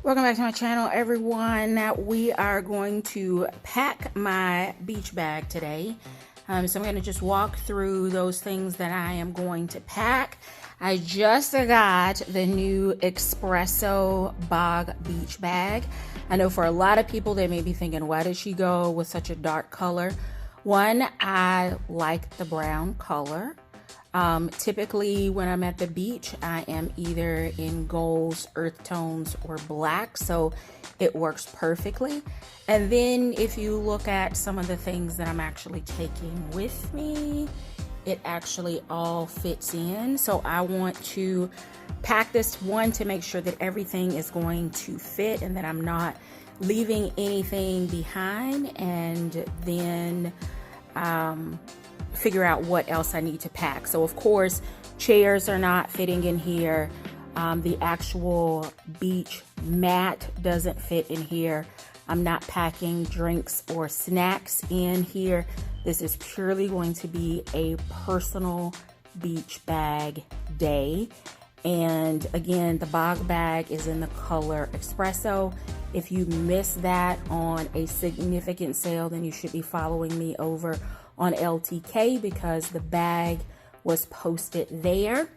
Welcome back to my channel, everyone. We are going to pack my beach bag today. So I'm going to just walk through those things that I am going to pack. I just got the new Espresso Bogg beach bag. I know for a lot of people, they may be thinking, why did she go with such a dark color? One, I like the brown color. Typically when I'm at the beach, I am either in golds, earth tones, or black, so it works perfectly. And then if you look at some of the things that I'm actually taking with me, it actually all fits in. So I want to pack this one to make sure that everything is going to fit and that I'm not leaving anything behind, and then figure out what else I need to pack. So of course, chairs are not fitting in here. The actual beach mat doesn't fit in here. I'm not packing drinks or snacks in here. This is purely going to be a personal beach bag day. And again, the Bogg bag is in the color Espresso. If you missed that on a significant sale, then you should be following me over on LTK because the bag was posted there.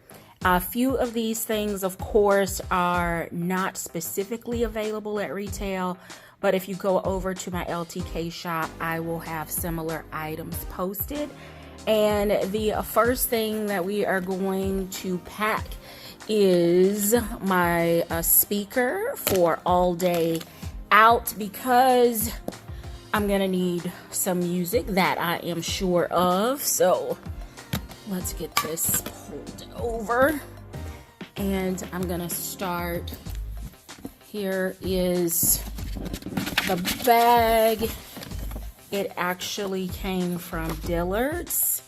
A few of these things, of course, are not specifically available at retail, but if you go over to my LTK shop, I will have similar items posted. And the first thing that we are going to pack is my speaker for all day out, because I'm gonna need some music, that I am sure of. So let's get this pulled over, and I'm gonna start. Here is the bag. It actually came from Dillard's,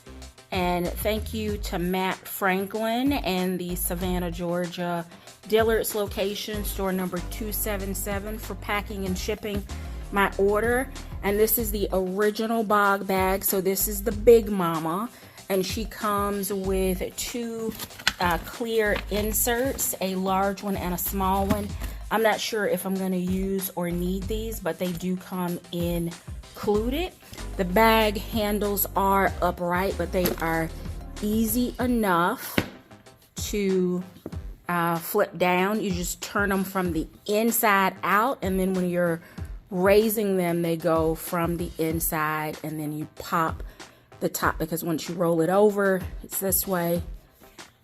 and thank you to Matt Franklin and the Savannah, Georgia Dillard's location, store number 277, for packing and shipping my order. And this is the original Bogg bag, so this is the big mama, and she comes with two clear inserts, a large one and a small one. I'm not sure if I'm going to use or need these, but they do come included. The bag handles are upright, but they are easy enough to flip down. You just turn them from the inside out, and then when you're raising them, they go from the inside, and then you pop the top, because once you roll it over, it's this way,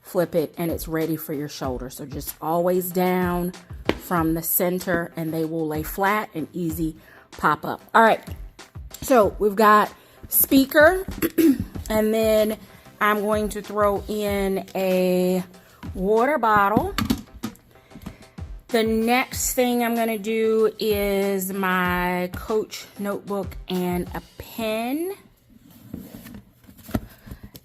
flip it, and it's ready for your shoulder. So just always down from the center, and they will lay flat and easy pop up. All right, so we've got speaker, and then I'm going to throw in a water bottle. The next thing I'm going to do is my Coach notebook and a pen.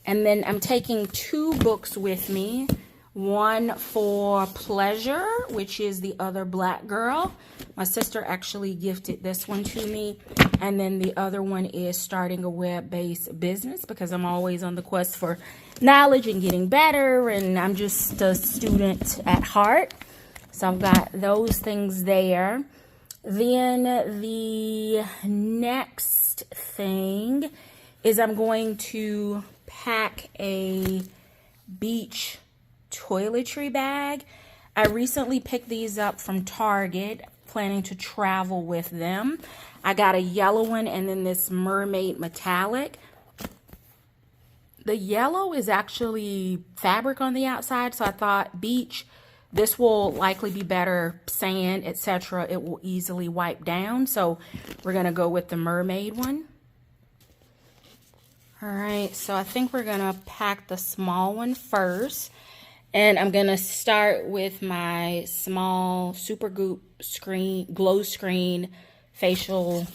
And then I'm taking two books with me. One for pleasure, which is The Other Black Girl. My sister actually gifted this one to me. And then the other one is Starting a Web-Based Business, because I'm always on the quest for knowledge and getting better, and I'm just a student at heart. So I've got those things there. Then the next thing is I'm going to pack a beach toiletry bag. I recently picked these up from Target, planning to travel with them. I got a yellow one and then this mermaid metallic. The yellow is actually fabric on the outside, so I thought beach, this will likely be better, sand, etc. It will easily wipe down, so we're going to go with the mermaid one. All right, so I think we're going to pack the small one first. And I'm going to start with my small Super Goop Glow Screen facial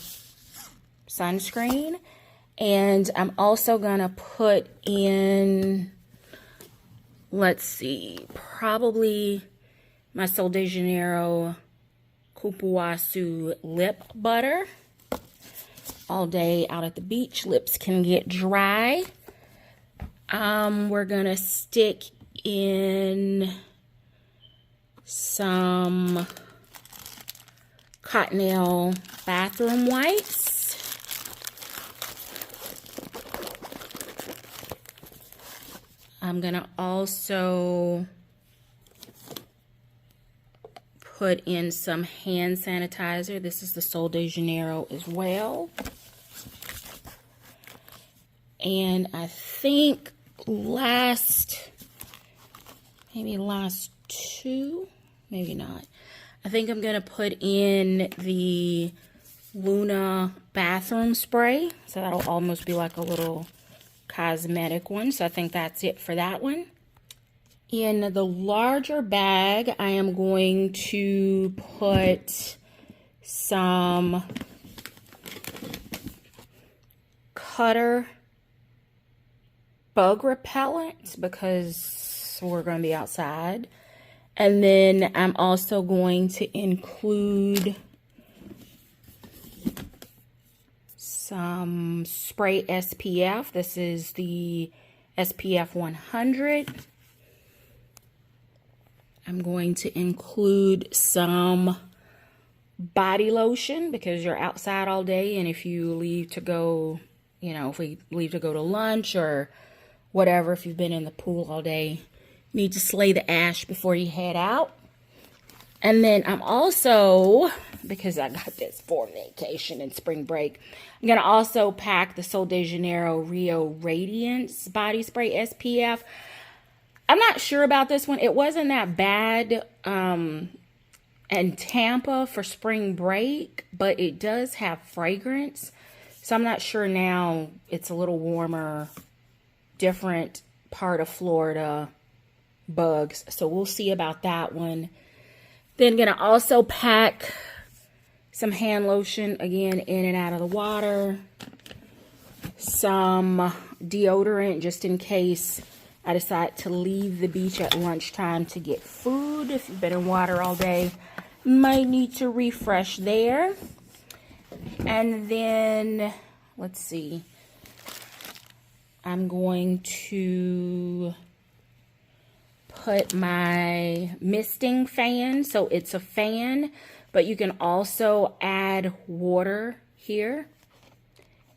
sunscreen. And I'm also going to put in, let's see, probably my Sol de Janeiro Cupuaçu lip butter. All day out at the beach, lips can get dry. We're going to stick in some Cottonelle bathroom wipes. I'm gonna also put in some hand sanitizer. This is the Sol de Janeiro as well. And I think maybe last two, maybe not. I think I'm gonna put in the Luna bathroom spray. So that'll almost be like a little cosmetic one. So I think that's it for that one. In the larger bag, I am going to put some Cutter bug repellent because we're going to be outside. And then I'm also going to include some spray SPF. This is the SPF 100. I'm going to include some body lotion because you're outside all day, and if you leave to go, if we leave to go to lunch or whatever, if you've been in the pool all day, you need to slay the ash before you head out. And then I'm also, because I got this for vacation and spring break, I'm going to also pack the Sol de Janeiro Rio Radiance Body Spray SPF. I'm not sure about this one. It wasn't that bad in Tampa for spring break, but it does have fragrance. So I'm not sure now. It's a little warmer, different part of Florida, bugs. So we'll see about that one. Then going to also pack some hand lotion, again, in and out of the water. Some deodorant, just in case I decide to leave the beach at lunchtime to get food. If you've been in water all day, might need to refresh there. And then, let's see. I'm going to put my misting fan. So it's a fan, but you can also add water here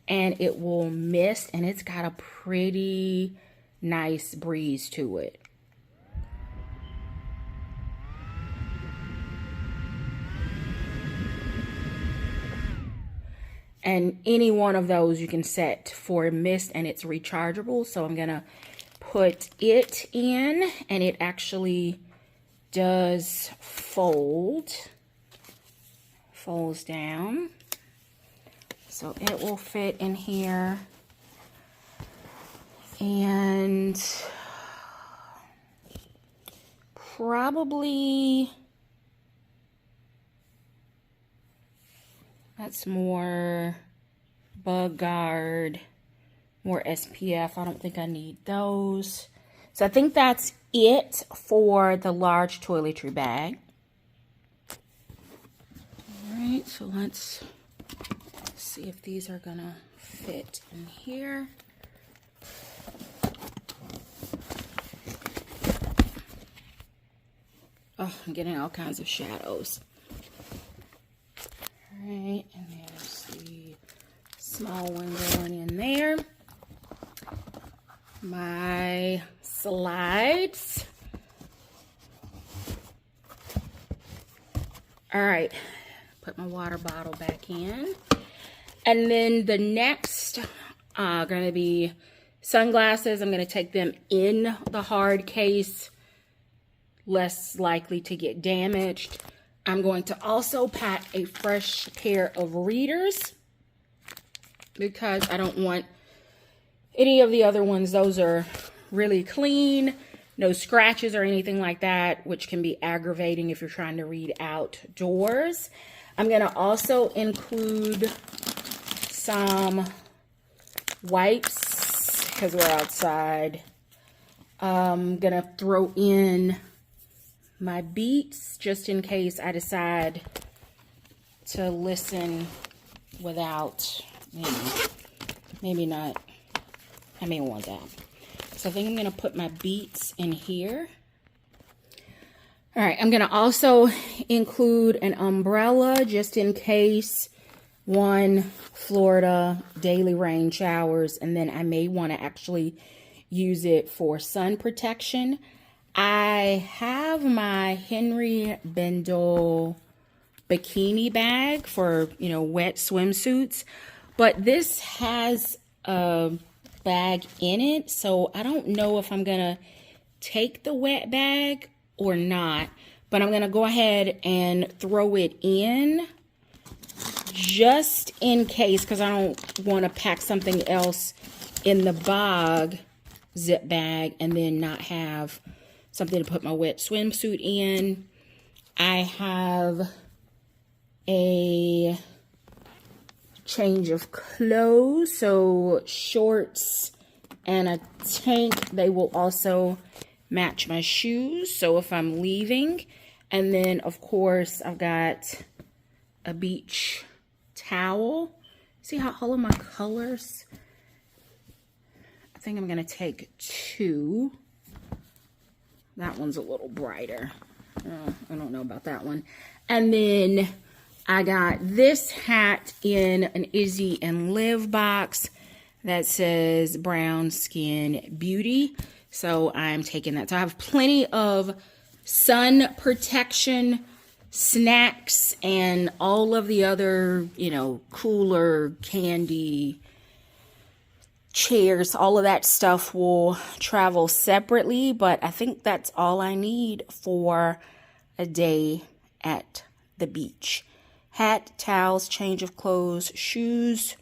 and it will mist, and it's got a pretty nice breeze to it. And any one of those you can set for mist, and it's rechargeable. So I'm gonna put it in, and it actually does folds down. So it will fit in here. And probably that's more bug guard, more SPF. I don't think I need those. So I think that's it for the large toiletry bag. All right, so let's see if these are gonna fit in here. Oh, I'm getting all kinds of shadows. All right, and there's the small one going in there. My slides. All right, put my water bottle back in. And then the next going to be sunglasses. I'm going to take them in the hard case, less likely to get damaged. I'm going to also pack a fresh pair of readers because I don't want any of the other ones. Those are really clean, no scratches or anything like that, which can be aggravating if you're trying to read outdoors. I'm going to also include some wipes because we're outside. I'm going to throw in my beats just in case I decide to listen without, maybe not. I may want that. So I think I'm going to put my beats in here. All right, I'm going to also include an umbrella just in case. One, Florida, daily rain showers, and then I may want to actually use it for sun protection. I have my Henry Bendel bikini bag for, you know, wet swimsuits, but this has a bag in it, so I don't know if I'm gonna take the wet bag or not, but I'm gonna go ahead and throw it in just in case, because I don't want to pack something else in the Bogg zip bag and then not have something to put my wet swimsuit in. I have a change of clothes, so shorts and a tank. They will also match my shoes, so if I'm leaving. And then, of course, I've got a beach towel. See how all of my colors? I think I'm gonna take two. That one's a little brighter. I don't know about that one. And then I got this hat in an Izzy and Liv box that says Brown Skin Beauty. So I'm taking that. So I have plenty of sun protection, snacks, and all of the other, you know, cooler, candy, chairs, all of that stuff will travel separately, but I think that's all I need for a day at the beach. Hat, towels, change of clothes, shoes,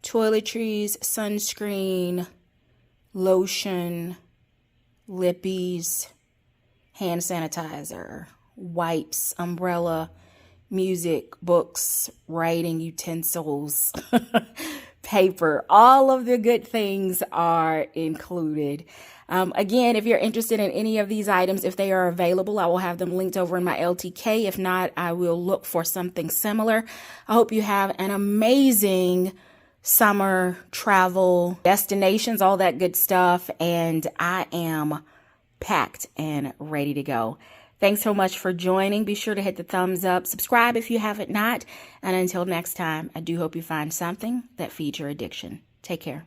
toiletries, sunscreen, lotion, lippies, hand sanitizer, wipes, umbrella, music, books, writing utensils, paper. All of the good things are included. Again, if you're interested in any of these items, if they are available, I will have them linked over in my LTK. If not, I will look for something similar. I hope you have an amazing summer travel destinations, all that good stuff. And I am packed and ready to go. Thanks so much for joining. Be sure to hit the thumbs up, subscribe if you haven't not. And until next time, I do hope you find something that feeds your addiction. Take care.